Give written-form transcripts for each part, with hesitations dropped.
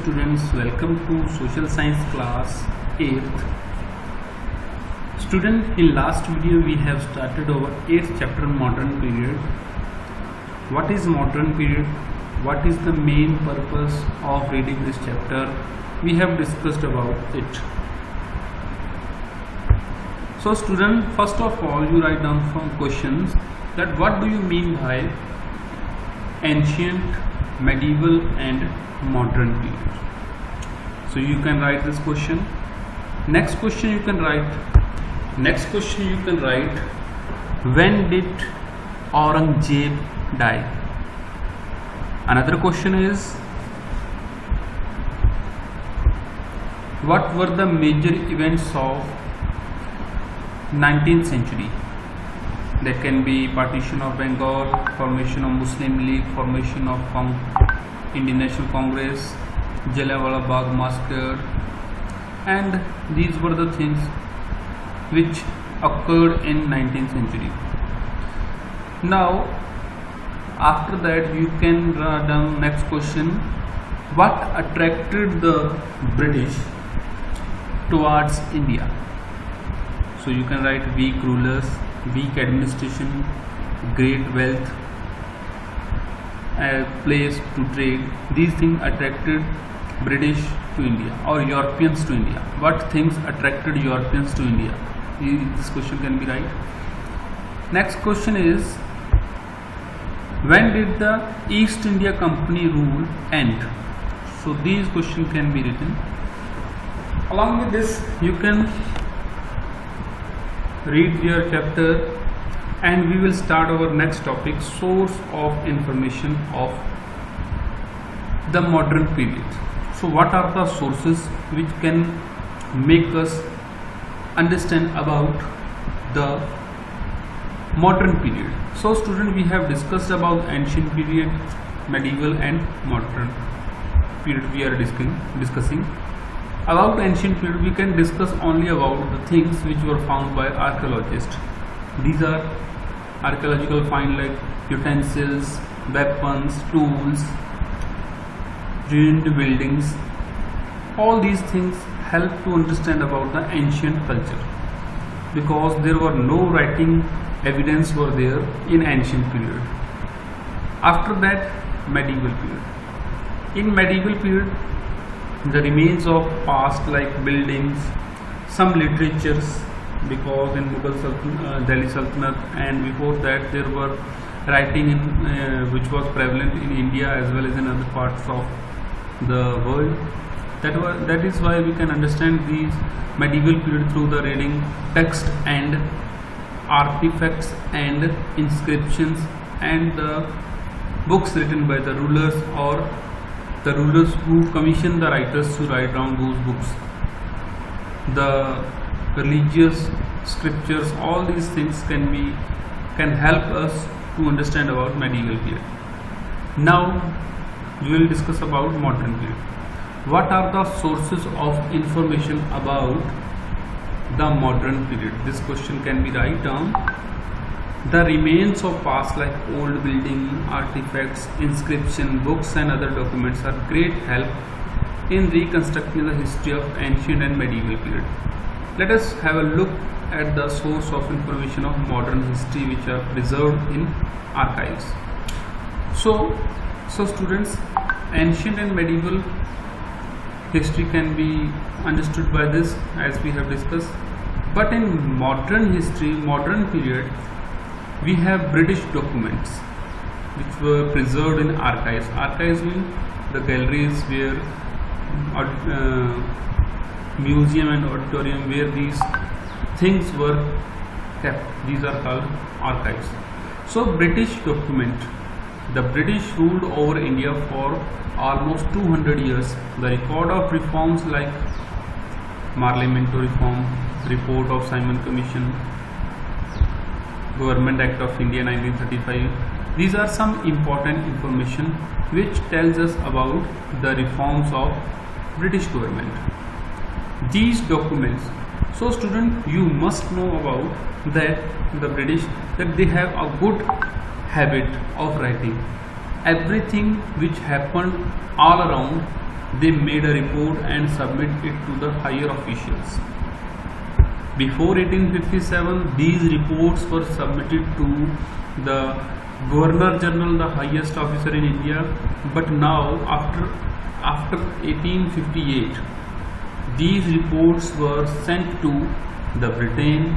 students, welcome to social science class 8th. Student, in last video we have started our 8th chapter, modern period. What is modern period? What is the main purpose of reading this chapter? We have discussed about it. So student, first of all you write down some questions that what do you mean by ancient, medieval and modern period. So you can write this question. Next question you can write, when did Aurangzeb die? Another question is, what were the major events of 19th century? That can be partition of Bengal, formation of Muslim League, formation of Indian National Congress, Jallianwala Bagh massacre, and these were the things which occurred in 19th century. Now after that you can write down next question, what attracted the British towards India? So you can write weak rulers, weak administration, great wealth, a place to trade. These things attracted British to India or Europeans to India. What things attracted Europeans to India? This question can be right. Next question is, when did the East India Company rule end? So these questions can be written. Along with this you can read your chapter and we will start our next topic, source of information of the modern period. So what are the sources which can make us understand about the modern period? So student, we have discussed about ancient period, medieval and modern period we are discussing. About ancient period we can discuss only about the things which were found by archaeologists. These are archaeological find like utensils, weapons, tools, ruined buildings. All these things help to understand about the ancient culture, because there were no writing evidence were there in ancient period. After that, medieval period. In medieval period, the remains of past like buildings, some literatures, because in Mughal Delhi Sultanate and before that there were writing in, which was prevalent in India as well as in other parts of the world. That is why we can understand these medieval period through the reading text and artifacts and inscriptions and the books written by the rulers or the rulers who commissioned the writers to write down those books. The religious scriptures, all these things can help us to understand about medieval period. Now we will discuss about modern period. What are the sources of information about the modern period? This question can be write down. The remains of past like old building, artifacts, inscription, books and other documents are great help in reconstructing the history of ancient and medieval period. Let us have a look at the source of information of modern history which are preserved in archives. So students, ancient and medieval history can be understood by this as we have discussed. But in modern history, modern period, we have British documents which were preserved in archives. Archives mean the galleries where museum and auditorium where these things were kept. These are called archives. So British document, the British ruled over India for almost 200 years. The record of reforms like Parliamentary Reform, Report of Simon Commission, Government Act of India 1935. These are some important information which tells us about the reforms of British government. These documents, so student, you must know about that the British, that they have a good habit of writing everything which happened all around they made a report and submit it to the higher officials. Before 1857, these reports were submitted to the Governor General, the highest officer in India. But now, after 1858, these reports were sent to the Britain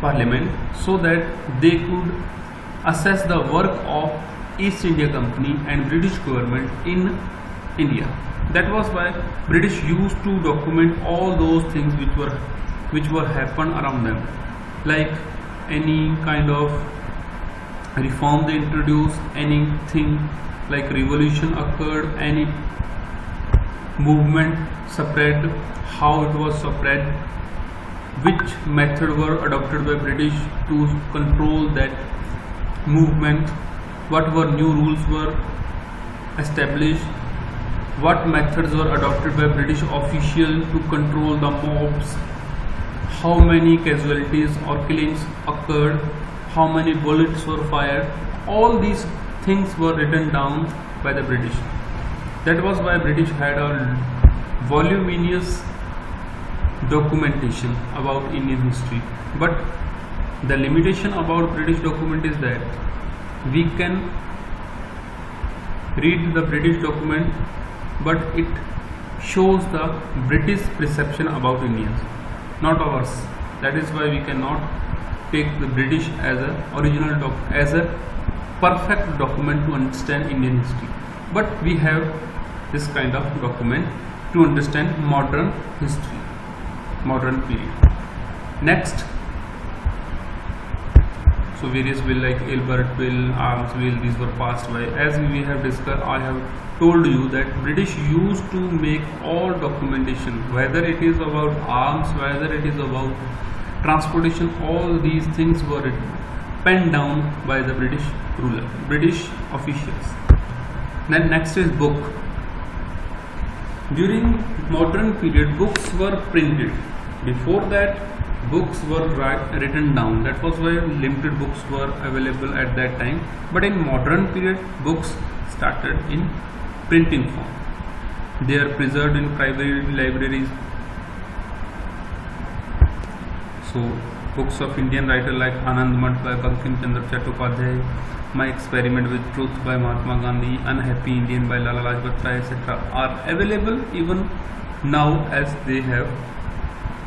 Parliament so that they could assess the work of East India Company and British government in India. That was why British used to document all those things which were happen around them, like any kind of reform they introduced, anything like revolution occurred, any movement spread, how it was spread, which method were adopted by British to control that movement, what were new rules were established, what methods were adopted by British officials to control the mobs, how many casualties or killings occurred, how many bullets were fired. All these things were written down by the British. That was why British had a voluminous documentation about Indian history. But the limitation about British document is that we can read the British document, but it shows the British perception about Indians, not ours. That is why we cannot take the British as a perfect document to understand Indian history. But we have this kind of document to understand modern history, modern period. Next, so various will like Albert will, Arms will, these were passed by. As we have discussed, I have told you that British used to make all documentation, whether it is about arms, whether it is about transportation, all these things were penned down by the British ruler, British officials. Then next is book. During modern period, books were printed. Before that, books were written down. That was why limited books were available at that time. But in modern period, books started in printing form. They are preserved in private libraries. So books of Indian writer like Anand Math by Bankim Chandra Chattopadhyay, My Experiment with Truth by Mahatma Gandhi, Unhappy Indian by Lala Lajpat Rai, etc. are available even now, as they have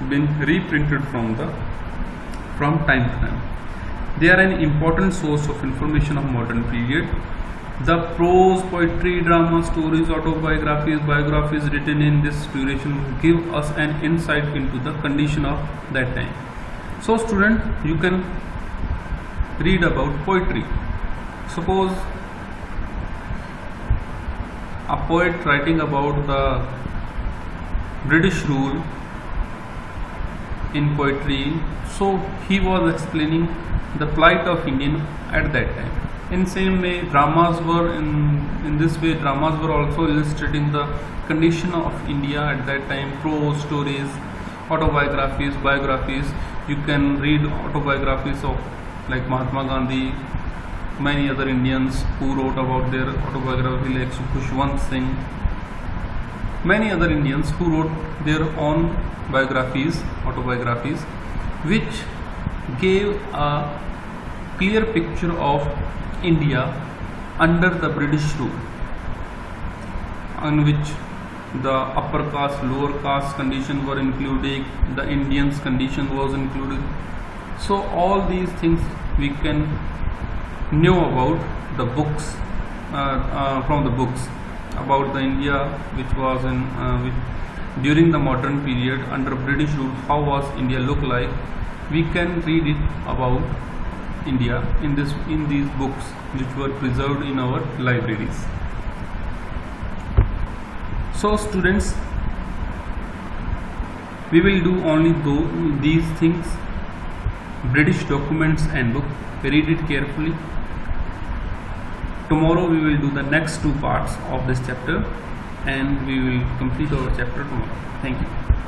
been reprinted from time to time. They are an important source of information of modern period. The prose, poetry, drama, stories, autobiographies, biographies written in this duration give us an insight into the condition of that time. So student, you can read about poetry. Suppose a poet writing about the British rule in poetry, so he was explaining the plight of Indian at that time. In same way, dramas were in this way, dramas were also illustrating the condition of India at that time. Prose, stories, autobiographies, biographies. You can read autobiographies of like Mahatma Gandhi, many other Indians who wrote about their autobiography like Khushwant Singh, many other Indians who wrote their own biographies, autobiographies, which gave a clear picture of India under the British rule, in which the upper caste, lower caste condition were included, the Indians condition was included. So all these things we can know about the books, from the books about the India which was during the modern period under British rule. How was India look like? We can read it about India in these books which were preserved in our libraries. So students, we will do only these things: British documents and book. Read it carefully. Tomorrow we will do the next two parts of this chapter, and we will complete our chapter tomorrow. Thank you.